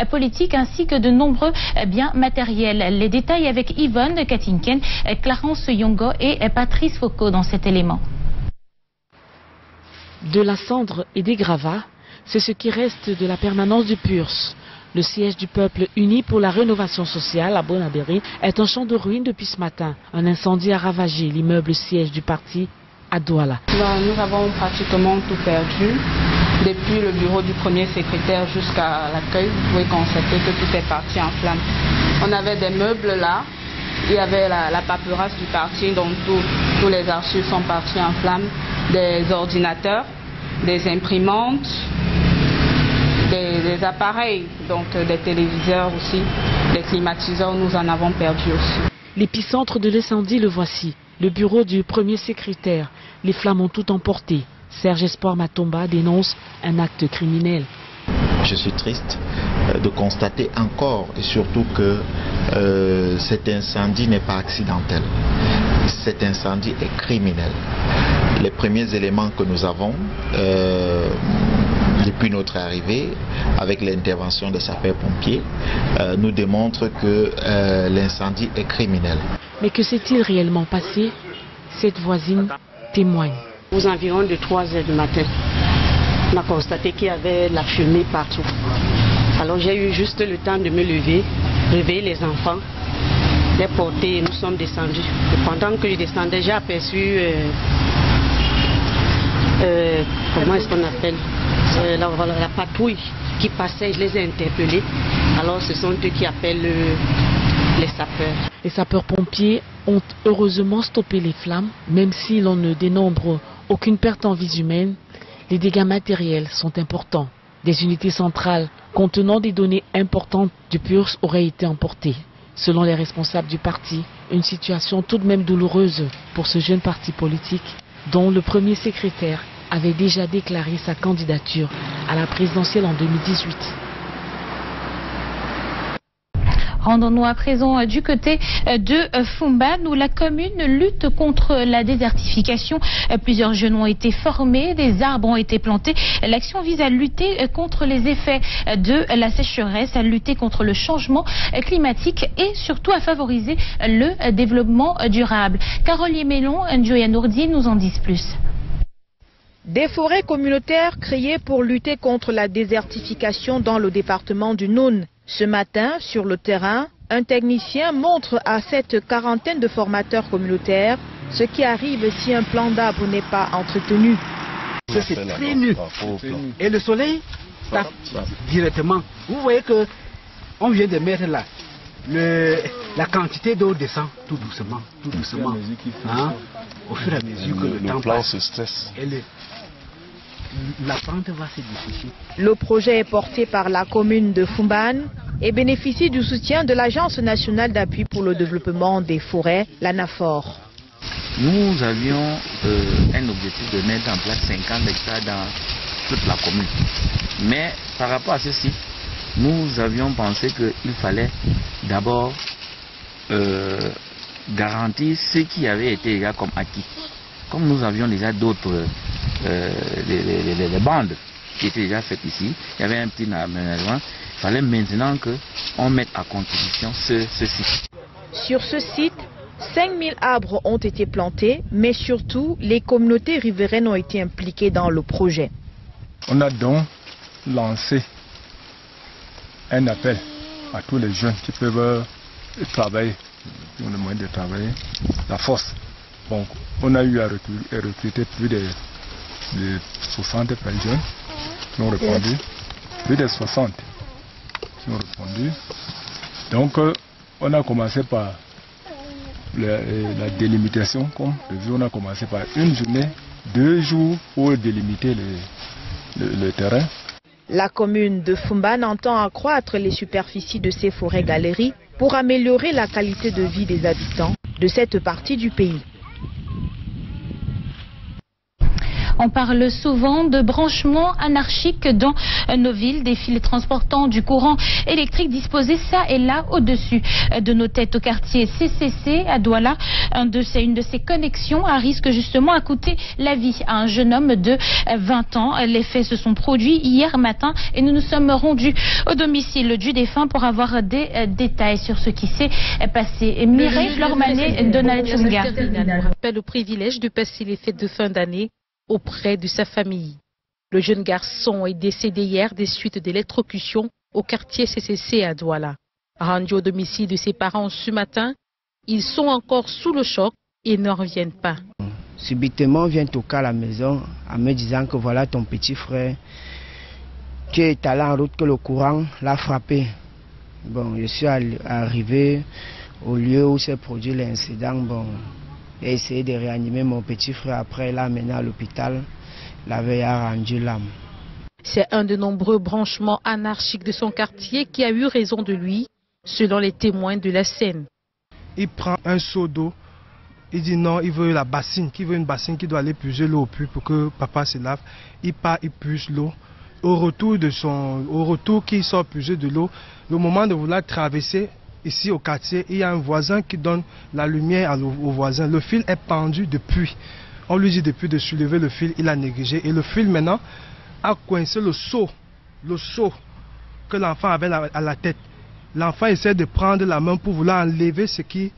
politiques ainsi que de nombreux biens matériels. Les détails avec Yvonne Katinken, Clarence Yongo et Patrice Foucault dans cet élément. De la cendre et des gravats, c'est ce qui reste de la permanence du PURS. Le siège du peuple uni pour la rénovation sociale à Bonabéry est un champ de ruines depuis ce matin. Un incendie a ravagé l'immeuble siège du parti à Douala. Nous avons pratiquement tout perdu. Depuis le bureau du premier secrétaire jusqu'à l'accueil, vous pouvez constater que tout est parti en flammes. On avait des meubles là, il y avait la paperasse du parti, donc tous les archives sont partis en flammes, des ordinateurs, des imprimantes, des appareils, donc des téléviseurs aussi, des climatiseurs, nous en avons perdu aussi. L'épicentre de l'incendie, le voici, le bureau du premier secrétaire. Les flammes ont tout emporté. Serge Espoir Matomba dénonce un acte criminel. Je suis triste de constater encore et surtout que cet incendie n'est pas accidentel. Cet incendie est criminel. Les premiers éléments que nous avons depuis notre arrivée, avec l'intervention des sapeurs-pompiers, nous démontrent que l'incendie est criminel. Mais que s'est-il réellement passé? Cette voisine témoigne. Aux environs de 3 h du matin, on a constaté qu'il y avait la fumée partout. Alors j'ai eu juste le temps de me lever, réveiller les enfants, les porter et nous sommes descendus. Et pendant que je descendais, j'ai aperçu, comment est-ce qu'on appelle, la patrouille qui passait, je les ai interpellés. Alors ce sont eux qui appellent les sapeurs. Les sapeurs-pompiers ont heureusement stoppé les flammes, même si l'on ne dénombre aucune perte en vie humaine. Les dégâts matériels sont importants. Des unités centrales contenant des données importantes du PURS auraient été emportées. Selon les responsables du parti, une situation tout de même douloureuse pour ce jeune parti politique dont le premier secrétaire avait déjà déclaré sa candidature à la présidentielle en 2018. Rendons-nous à présent du côté de Fumban où la commune lutte contre la désertification. Plusieurs jeunes ont été formés, des arbres ont été plantés. L'action vise à lutter contre les effets de la sécheresse, à lutter contre le changement climatique et surtout à favoriser le développement durable. Carole Yemelon, Njoya Nourdi nous en disent plus. Des forêts communautaires créées pour lutter contre la désertification dans le département du Noun. Ce matin, sur le terrain, un technicien montre à cette quarantaine de formateurs communautaires ce qui arrive si un plan d'arbre n'est pas entretenu. C'est très nu. Et le soleil tape directement. Vous voyez que on vient de mettre là. La quantité d'eau descend tout doucement. Hein, au fur et à mesure que le temps passe. Et la pente va se dessécher. Le projet est porté par la commune de Fumban et bénéficie du soutien de l'Agence nationale d'appui pour le développement des forêts, l'ANAFOR. Nous avions un objectif de mettre en place 50 hectares dans toute la commune. Mais par rapport à ceci, nous avions pensé qu'il fallait d'abord garantir ce qui avait été déjà comme acquis. Comme nous avions déjà d'autres les bandes qui étaient déjà faites ici, il y avait un petit aménagement, il fallait maintenant qu'on mette à contribution ce site. Sur ce site, 5000 arbres ont été plantés, mais surtout, les communautés riveraines ont été impliquées dans le projet. On a donc lancé un appel à tous les jeunes qui peuvent travailler, qui ont le moyen de travailler, la force. Donc, on a eu à recruter plus de 60 jeunes qui ont répondu, plus de 60 qui ont répondu. Donc, on a commencé par la délimitation, comme prévu. On a commencé par une journée, 2 jours pour délimiter le terrain. La commune de Fumban entend accroître les superficies de ces forêts-galeries pour améliorer la qualité de vie des habitants de cette partie du pays. On parle souvent de branchements anarchiques dans nos villes, des fils transportant du courant électrique disposés ça et là au-dessus de nos têtes au quartier CCC à Douala. Une de ces connexions à risque justement a coûté la vie à un jeune homme de 20 ans. Les faits se sont produits hier matin et nous nous sommes rendus au domicile du défunt pour avoir des détails sur ce qui s'est passé. Mireille Flormanet, Donald Chunga. Pas le privilège de passer les fêtes de fin d'année auprès de sa famille. Le jeune garçon est décédé hier des suites d'électrocution au quartier CCC à Douala. Rendu au domicile de ses parents ce matin, ils sont encore sous le choc et n'en reviennent pas. Subitement, on vient toquer à la maison en me disant que voilà ton petit frère qui est allé en route, que le courant l'a frappé. Bon, je suis arrivé au lieu où s'est produit l'incident. Bon, j'ai essayé de réanimer mon petit frère. Après, il l'a amené à l'hôpital. La veille a rendu l'âme. C'est un de nombreux branchements anarchiques de son quartier qui a eu raison de lui, selon les témoins de la scène. Il prend un seau d'eau, il dit non, il veut la bassine, qu'il veut une bassine qui doit aller puiser l'eau au puits pour que papa se lave. Il part, il puise l'eau. Au retour qu'il sort puiser de l'eau, le moment de vouloir traverser ici au quartier, il y a un voisin qui donne la lumière au voisin. Le fil est pendu depuis. On lui dit depuis de soulever le fil, il a négligé. Et le fil maintenant a coincé le seau que l'enfant avait à la tête. L'enfant essaie de prendre la main pour vouloir enlever ce qui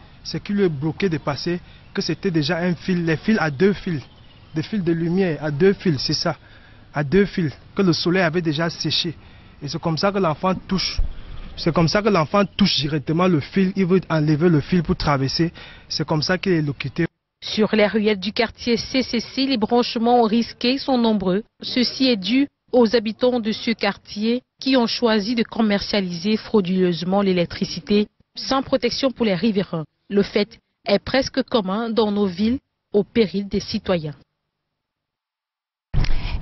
lui est bloqué de passer, que c'était déjà un fil, les fils à deux fils, des fils de lumière à deux fils, c'est ça, à deux fils, que le soleil avait déjà séché. Et c'est comme ça que l'enfant touche. C'est comme ça que l'enfant touche directement le fil, il veut enlever le fil pour traverser. C'est comme ça qu'il est électrocuté. Sur les ruelles du quartier CCC, les branchements risqués sont nombreux. Ceci est dû aux habitants de ce quartier qui ont choisi de commercialiser frauduleusement l'électricité sans protection pour les riverains. Le fait est presque commun dans nos villes au péril des citoyens.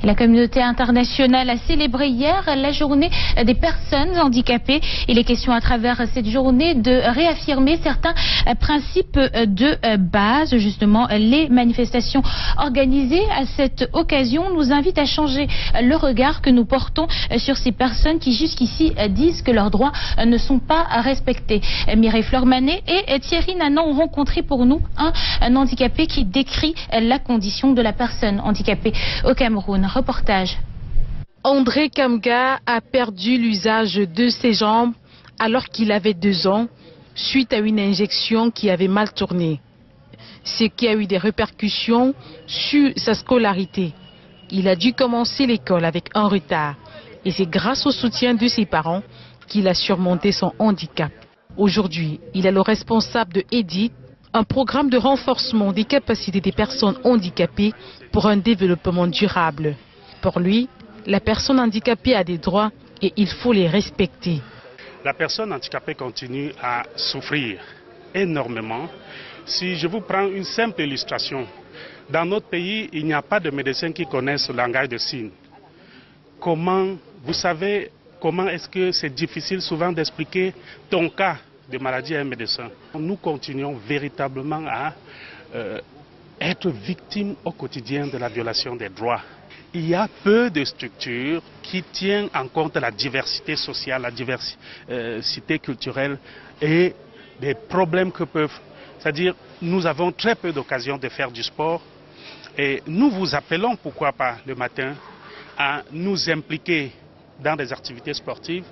La communauté internationale a célébré hier la journée des personnes handicapées. Il est question à travers cette journée de réaffirmer certains principes de base. Justement, les manifestations organisées à cette occasion nous invitent à changer le regard que nous portons sur ces personnes qui jusqu'ici disent que leurs droits ne sont pas respectés. Mireille Flormanet et Thierry Nanan ont rencontré pour nous un handicapé qui décrit la condition de la personne handicapée au Cameroun. Reportage. André Kamga a perdu l'usage de ses jambes alors qu'il avait 2 ans suite à une injection qui avait mal tourné. Ce qui a eu des répercussions sur sa scolarité. Il a dû commencer l'école avec un retard et c'est grâce au soutien de ses parents qu'il a surmonté son handicap. Aujourd'hui, il est le responsable de EDIT, un programme de renforcement des capacités des personnes handicapées pour un développement durable. Pour lui, la personne handicapée a des droits et il faut les respecter. La personne handicapée continue à souffrir énormément. Si je vous prends une simple illustration, dans notre pays, il n'y a pas de médecins qui connaissent le langage de signes. Vous savez comment est-ce que c'est difficile souvent d'expliquer ton cas de maladie à un médecin. Nous continuons véritablement à être victimes au quotidien de la violation des droits. Il y a peu de structures qui tiennent en compte la diversité sociale, la diversité culturelle et des problèmes que peuvent... C'est-à-dire, nous avons très peu d'occasions de faire du sport et nous vous appelons, pourquoi pas, le matin, à nous impliquer dans des activités sportives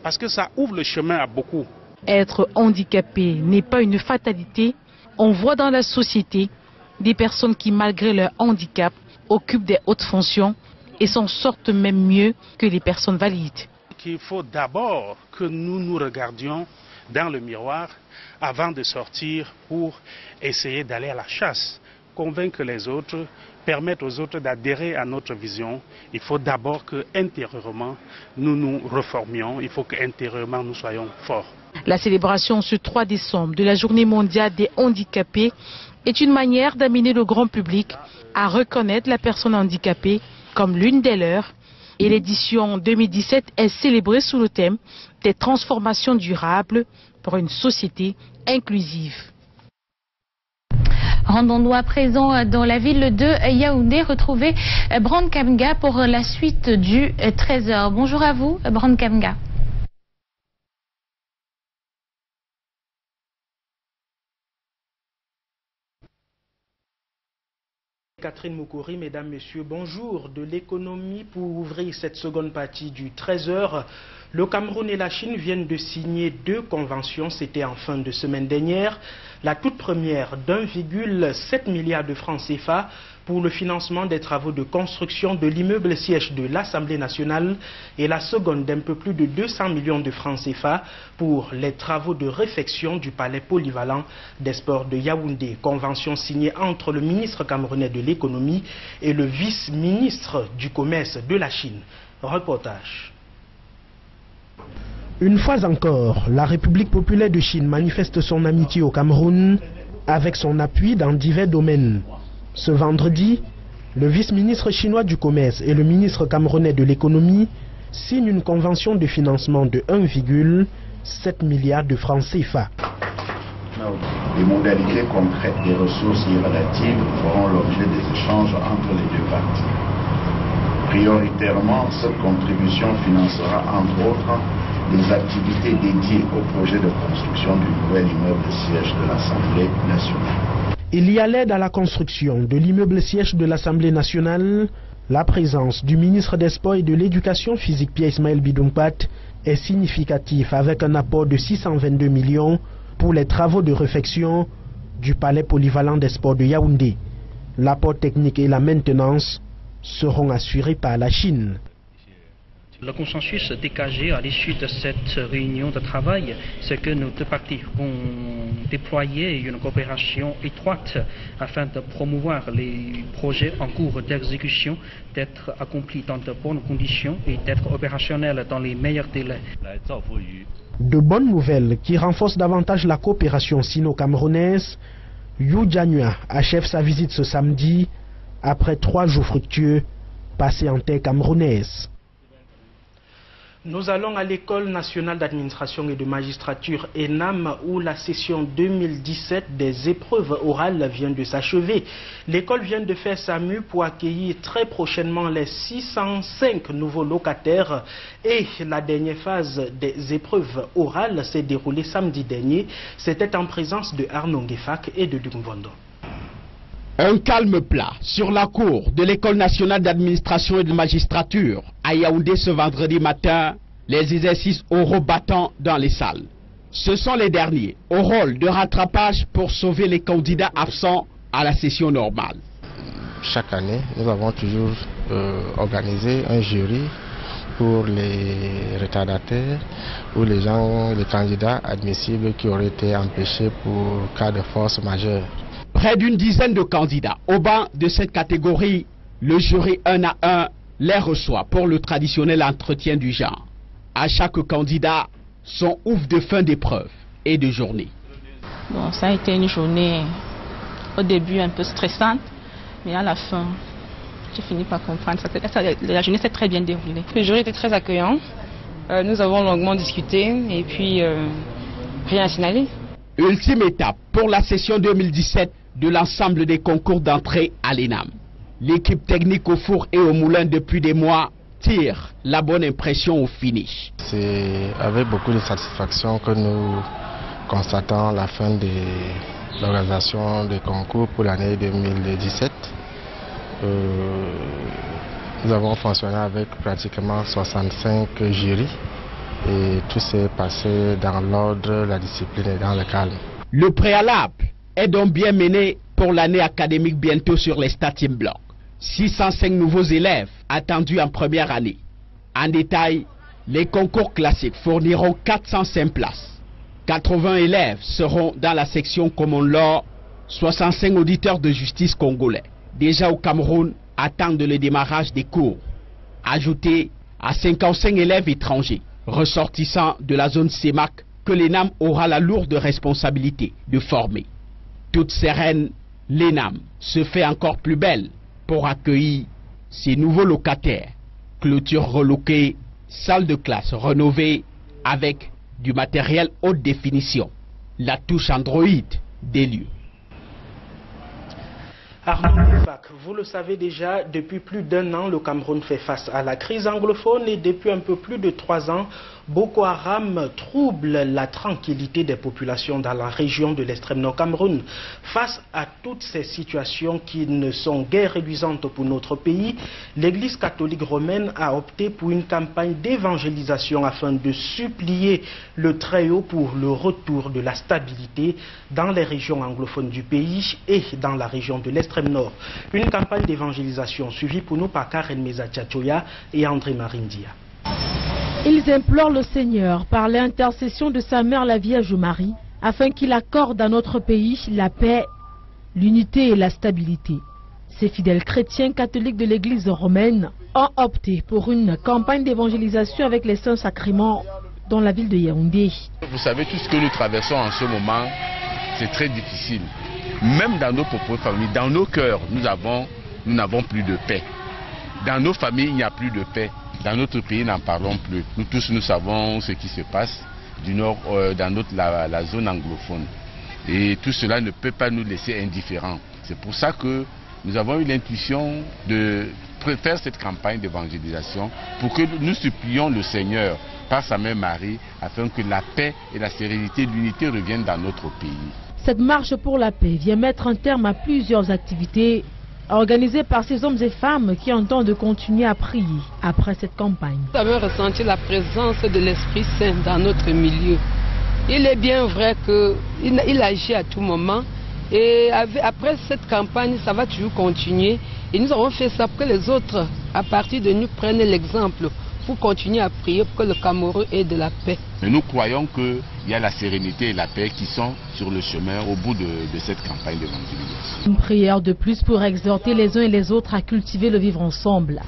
parce que ça ouvre le chemin à beaucoup. Être handicapé n'est pas une fatalité. On voit dans la société des personnes qui, malgré leur handicap, occupent des hautes fonctions et s'en sortent même mieux que les personnes valides. Il faut d'abord que nous nous regardions dans le miroir avant de sortir pour essayer d'aller à la chasse, convaincre les autres, permettre aux autres d'adhérer à notre vision. Il faut d'abord qu'intérieurement nous nous reformions, il faut qu'intérieurement nous soyons forts. La célébration ce 3 décembre de la Journée mondiale des handicapés est une manière d'amener le grand public à reconnaître la personne handicapée comme l'une des leurs. Et l'édition 2017 est célébrée sous le thème des transformations durables pour une société inclusive. Rendons-nous à présent dans la ville de Yaoundé, retrouver Brand Kamga pour la suite du Trésor. Bonjour à vous, Brand Kamga. Catherine Moukouri, mesdames, messieurs, bonjour. De l'économie pour ouvrir cette seconde partie du Trésor. Le Cameroun et la Chine viennent de signer 2 conventions, c'était en fin de semaine dernière. La toute première d'1,7 milliard de francs CFA pour le financement des travaux de construction de l'immeuble siège de l'Assemblée nationale et la seconde d'un peu plus de 200 millions de francs CFA pour les travaux de réfection du palais polyvalent des sports de Yaoundé. Convention signée entre le ministre camerounais de l'économie et le vice-ministre du commerce de la Chine. Reportage. Une fois encore, la République populaire de Chine manifeste son amitié au Cameroun avec son appui dans divers domaines. Ce vendredi, le vice-ministre chinois du commerce et le ministre camerounais de l'économie signent une convention de financement de 1,7 milliard de francs CFA. Les modalités concrètes des ressources y relatives feront l'objet des échanges entre les 2 parties. Prioritairement, cette contribution financera entre autres des activités dédiées au projet de construction du nouvel immeuble siège de l'Assemblée nationale. Il y a l'aide à la construction de l'immeuble siège de l'Assemblée nationale. La présence du ministre des Sports et de l'Éducation physique Pierre Ismaël Bidongpat est significative avec un apport de 622 millions pour les travaux de réfection du palais polyvalent des sports de Yaoundé. L'apport technique et la maintenance seront assurés par la Chine. Le consensus dégagé à l'issue de cette réunion de travail, c'est que nos 2 parties vont déployer une coopération étroite afin de promouvoir les projets en cours d'exécution, d'être accomplis dans de bonnes conditions et d'être opérationnels dans les meilleurs délais. De bonnes nouvelles qui renforcent davantage la coopération sino-camerounaise. Yu Jianyua achève sa visite ce samedi après 3 jours fructueux passés en terre camerounaise. Nous allons à l'École nationale d'administration et de magistrature ENAM où la session 2017 des épreuves orales vient de s'achever. L'école vient de faire sa mue pour accueillir très prochainement les 605 nouveaux locataires et la dernière phase des épreuves orales s'est déroulée samedi dernier. C'était en présence de Arnaud Ngefak et de Dungvondo. Un calme plat sur la cour de l'École nationale d'administration et de magistrature à Yaoundé ce vendredi matin, les exercices oraux battant dans les salles. Ce sont les derniers au rôle de rattrapage pour sauver les candidats absents à la session normale. Chaque année, nous avons toujours organisé un jury pour les retardataires ou les candidats admissibles qui auraient été empêchés pour cas de force majeure. Près d'une dizaine de candidats au banc de cette catégorie, le jury 1 à 1 les reçoit pour le traditionnel entretien du genre. À chaque candidat, son ouf de fin d'épreuve et de journée. Bon, ça a été une journée au début un peu stressante, mais à la fin, j'ai fini par comprendre. La journée s'est très bien déroulée. Le jury était très accueillant. Nous avons longuement discuté et puis rien à signaler. Ultime étape pour la session 2017 de l'ensemble des concours d'entrée à l'ENAM. L'équipe technique au four et au moulin depuis des mois tire la bonne impression au finish. C'est avec beaucoup de satisfaction que nous constatons la fin de l'organisation des concours pour l'année 2017. Nous avons fonctionné avec pratiquement 65 jurys et tout s'est passé dans l'ordre, la discipline et dans le calme. Le préalable est donc bien mené pour l'année académique bientôt sur les starting blocks. 605 nouveaux élèves attendus en première année. En détail, les concours classiques fourniront 405 places. 80 élèves seront dans la section common law, 65 auditeurs de justice congolais, déjà au Cameroun, attendent le démarrage des cours. Ajouté à 55 élèves étrangers, ressortissants de la zone CEMAC, que l'ENAM aura la lourde responsabilité de former. Toute sereine, l'ENAM se fait encore plus belle pour accueillir ces nouveaux locataires. Clôture reloquée, salle de classe rénovée avec du matériel haute définition, la touche Android des lieux. Arnaud Defac, vous le savez déjà, depuis plus d'1 an, le Cameroun fait face à la crise anglophone et depuis un peu plus de 3 ans, Boko Haram trouble la tranquillité des populations dans la région de l'extrême nord Cameroun. Face à toutes ces situations qui ne sont guère réduisantes pour notre pays, l'Église catholique romaine a opté pour une campagne d'évangélisation afin de supplier le Très-Haut pour le retour de la stabilité dans les régions anglophones du pays et dans la région de l'extrême nord. Une campagne d'évangélisation suivie pour nous par Karen Meza Tchatchoya et André Marindia. Ils implorent le Seigneur par l'intercession de sa mère la Vierge Marie afin qu'il accorde à notre pays la paix, l'unité et la stabilité. Ces fidèles chrétiens catholiques de l'église romaine ont opté pour une campagne d'évangélisation avec les saints sacrements dans la ville de Yaoundé. Vous savez, tout ce que nous traversons en ce moment, c'est très difficile. Même dans nos propres familles, dans nos cœurs, nous n'avons plus de paix. Dans nos familles, il n'y a plus de paix. Dans notre pays, n'en parlons plus. Nous tous, nous savons ce qui se passe du nord, dans la zone anglophone. Et tout cela ne peut pas nous laisser indifférents. C'est pour ça que nous avons eu l'intuition de faire cette campagne d'évangélisation pour que nous supplions le Seigneur par sa mère Marie afin que la paix et la sérénité, l'unité reviennent dans notre pays. Cette marche pour la paix vient mettre un terme à plusieurs activités organisées par ces hommes et femmes qui entendent continuer à prier après cette campagne. Nous avons ressenti la présence de l'Esprit Saint dans notre milieu. Il est bien vrai qu'il agit à tout moment et après cette campagne, ça va toujours continuer. Et nous avons fait ça pour que les autres, à partir de nous, prennent l'exemple pour continuer à prier pour que le Cameroun ait de la paix. Mais nous croyons qu'il y a la sérénité et la paix qui sont sur le chemin au bout de cette campagne d'évangélisation. Une prière de plus pour exhorter les uns et les autres à cultiver le vivre ensemble.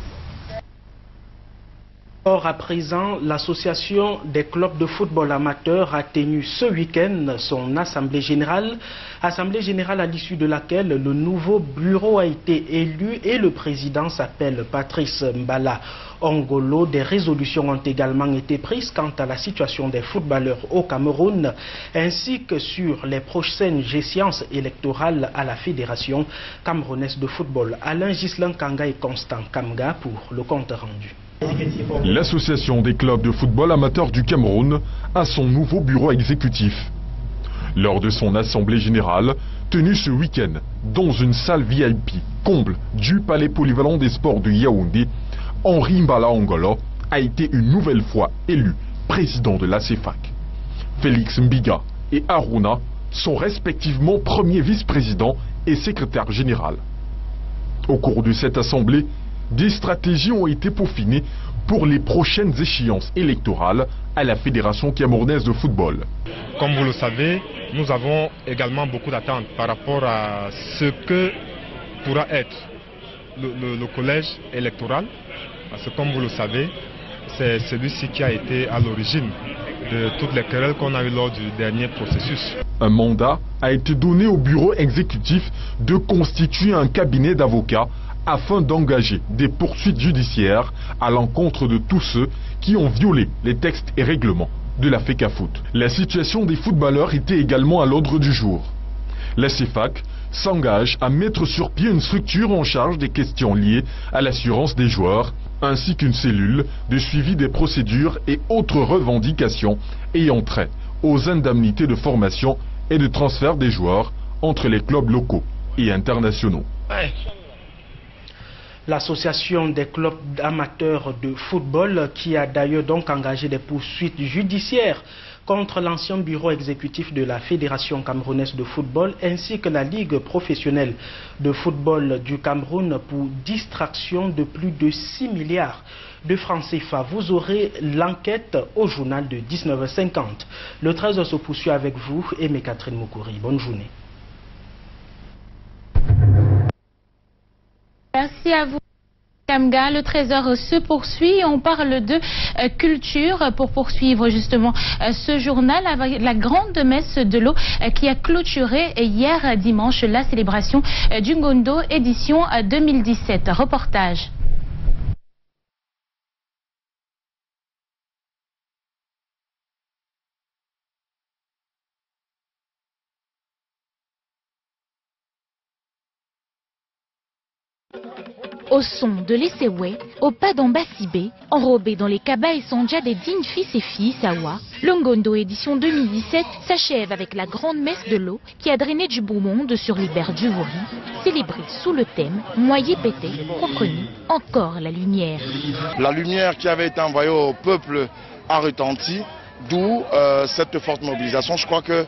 Or, à présent, l'association des clubs de football amateurs a tenu ce week-end son assemblée générale à l'issue de laquelle le nouveau bureau a été élu et le président s'appelle Patrice Mbala Ongolo. Des résolutions ont également été prises quant à la situation des footballeurs au Cameroun ainsi que sur les prochaines échéances électorales à la Fédération camerounaise de football. Alain Ghislain Kanga et Constant Kamga pour le compte rendu. L'association des clubs de football amateurs du Cameroun a son nouveau bureau exécutif. Lors de son assemblée générale, tenue ce week-end dans une salle VIP comble du palais polyvalent des sports de Yaoundé, Henri Mbala Ongolo a été une nouvelle fois élu président de la CEFAC. Félix Mbiga et Aruna sont respectivement premier vice-président et secrétaire général. Au cours de cette assemblée, des stratégies ont été peaufinées pour les prochaines échéances électorales à la Fédération camerounaise de football. Comme vous le savez, nous avons également beaucoup d'attentes par rapport à ce que pourra être le collège électoral. Parce que comme vous le savez, c'est celui-ci qui a été à l'origine de toutes les querelles qu'on a eues lors du dernier processus. Un mandat a été donné au bureau exécutif de constituer un cabinet d'avocats afin d'engager des poursuites judiciaires à l'encontre de tous ceux qui ont violé les textes et règlements de la FECAFOOT. La situation des footballeurs était également à l'ordre du jour. La CEFAC s'engage à mettre sur pied une structure en charge des questions liées à l'assurance des joueurs, ainsi qu'une cellule de suivi des procédures et autres revendications ayant trait aux indemnités de formation et de transfert des joueurs entre les clubs locaux et internationaux. L'association des clubs amateurs de football qui a d'ailleurs donc engagé des poursuites judiciaires contre l'ancien bureau exécutif de la Fédération camerounaise de football ainsi que la Ligue professionnelle de football du Cameroun pour distraction de plus de 6 milliards de francs CFA. Vous aurez l'enquête au journal de 19h50. Le 13 se poursuit avec vous et Catherine Moukouri. Bonne journée. Merci à vous. Kamga, le trésor se poursuit. On parle de culture pour poursuivre justement ce journal avec la grande messe de l'eau qui a clôturé hier dimanche la célébration du Ngondo édition 2017. Reportage. Au son de l'Essewe, au pas d'Ambasibé, enrobé dans les kaba et sandja des dignes fils et filles Sawa, le Ngondo édition 2017 s'achève avec la grande messe de l'eau qui a drainé du beau monde sur les berges du Vori, célébrée sous le thème Moyer pété, comprenez encore la lumière. La lumière qui avait été envoyée au peuple a retenti, d'où cette forte mobilisation. Je crois que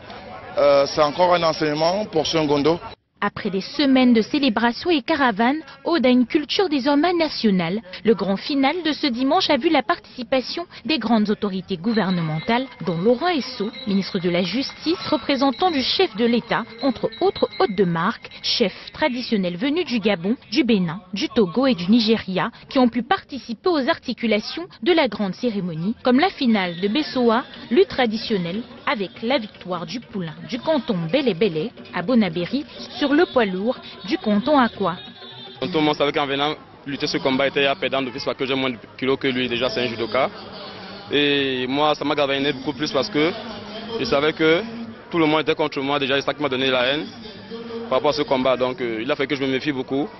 c'est encore un enseignement pour ce Ngondo. Après des semaines de célébrations et caravanes, ode à une culture désormais nationale, le grand final de ce dimanche a vu la participation des grandes autorités gouvernementales, dont Laurent Esso, ministre de la Justice, représentant du chef de l'État, entre autres hôtes de marque, chefs traditionnels venus du Gabon, du Bénin, du Togo et du Nigeria, qui ont pu participer aux articulations de la grande cérémonie, comme la finale de Bessoa, lutte traditionnelle, avec la victoire du poulain du canton Bélé-Bélé à Bonabéry sur le poids lourd du canton Akwa. Tout le monde savait qu'en venant lutter ce combat était perdant d'office parce que j'ai moins de kilos que lui, déjà c'est un judoka. Et moi ça m'a gavainé beaucoup plus parce que je savais que tout le monde était contre moi, déjà c'est ça qui m'a donné la haine par rapport à ce combat. Donc il a fallu que je me méfie beaucoup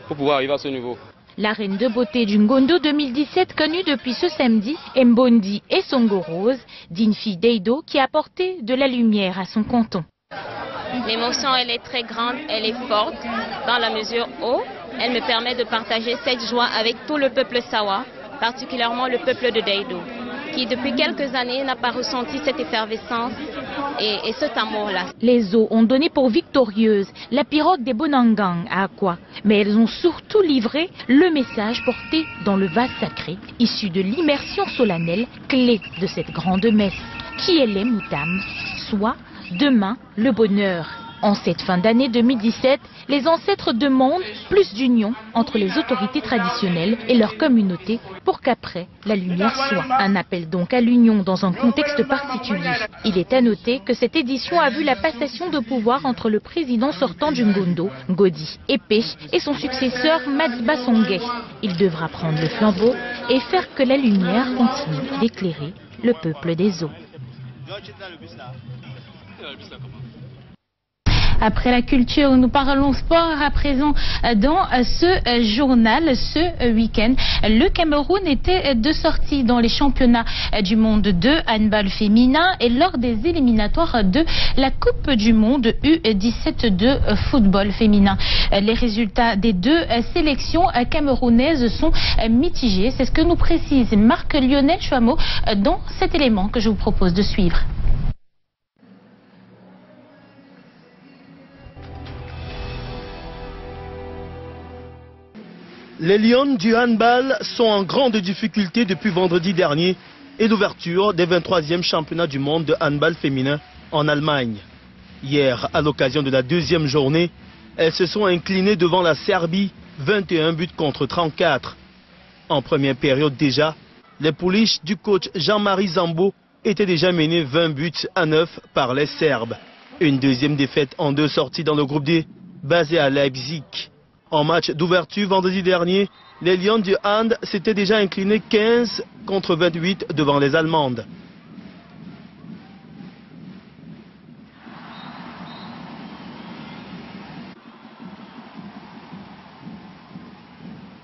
pour pouvoir arriver à ce niveau. La reine de beauté du Ngondo 2017 connue depuis ce samedi, Mbondi et Songo Rose, digne fille d'Eido qui a apporté de la lumière à son canton. L'émotion elle est très grande, elle est forte dans la mesure où elle me permet de partager cette joie avec tout le peuple Sawa, particulièrement le peuple de Deido, qui depuis quelques années n'a pas ressenti cette effervescence et cet amour-là. Les eaux ont donné pour victorieuse la pirogue des Bonangang à Akwa, mais elles ont surtout livré le message porté dans le vase sacré, issu de l'immersion solennelle, clé de cette grande messe, qui est les Moutam, soit demain le bonheur. En cette fin d'année 2017, les ancêtres demandent plus d'union entre les autorités traditionnelles et leur communauté pour qu'après, la lumière soit. Un appel donc à l'union dans un contexte particulier. Il est à noter que cette édition a vu la passation de pouvoir entre le président sortant du Ngondo, Ngodi Epé, et son successeur Madiba Songé. Il devra prendre le flambeau et faire que la lumière continue d'éclairer le peuple des eaux. Après la culture, nous parlons sport à présent dans ce journal. Ce week-end, le Cameroun était de sortie dans les championnats du monde de handball féminin et lors des éliminatoires de la Coupe du monde U17 de football féminin. Les résultats des deux sélections camerounaises sont mitigés. C'est ce que nous précise Marc-Lionel Chouamot dans cet élément que je vous propose de suivre. Les Lions du handball sont en grande difficulté depuis vendredi dernier et l'ouverture des 23e championnats du monde de handball féminin en Allemagne. Hier, à l'occasion de la deuxième journée, elles se sont inclinées devant la Serbie, 21 buts contre 34. En première période déjà, les pouliches du coach Jean-Marie Zambo étaient déjà menées 20 buts à 9 par les Serbes. Une deuxième défaite en deux sorties dans le groupe D, basé à Leipzig. En match d'ouverture vendredi dernier, les Lions du hand s'étaient déjà inclinés 15 contre 28 devant les Allemandes.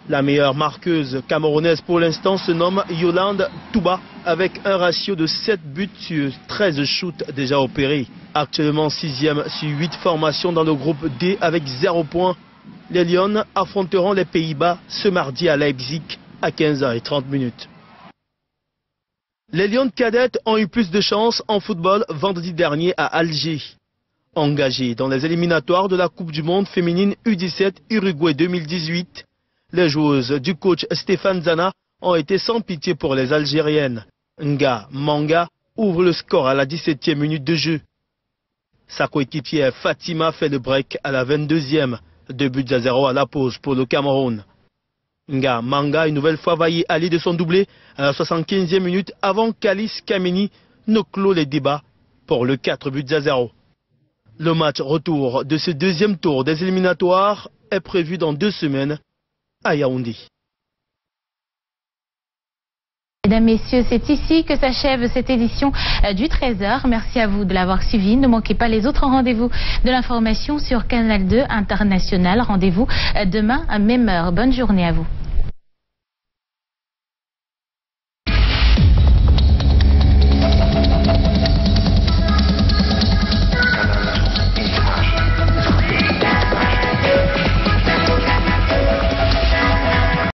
La meilleure marqueuse camerounaise pour l'instant se nomme Yolande Touba avec un ratio de 7 buts sur 13 shoots déjà opérés. Actuellement 6e sur 8 formations dans le groupe D avec 0 points. Les Lions affronteront les Pays-Bas ce mardi à Leipzig à 15h30. Les Lions cadettes ont eu plus de chance en football vendredi dernier à Alger. Engagées dans les éliminatoires de la Coupe du Monde féminine U17 Uruguay 2018, les joueuses du coach Stéphane Zana ont été sans pitié pour les Algériennes. Nga Manga ouvre le score à la 17e minute de jeu. Sa coéquipière Fatima fait le break à la 22e. 2 buts à 0 à la pause pour le Cameroun. Nga Manga une nouvelle fois vaillé aller de son doublé à la 75e minute avant qu'Alice Kameni ne clôt les débats pour le 4 buts à 0. Le match retour de ce deuxième tour des éliminatoires est prévu dans 2 semaines à Yaoundé. Mesdames, Messieurs, c'est ici que s'achève cette édition du 13h. Merci à vous de l'avoir suivi. Ne manquez pas les autres rendez-vous de l'information sur Canal 2 International. Rendez-vous demain à même heure. Bonne journée à vous.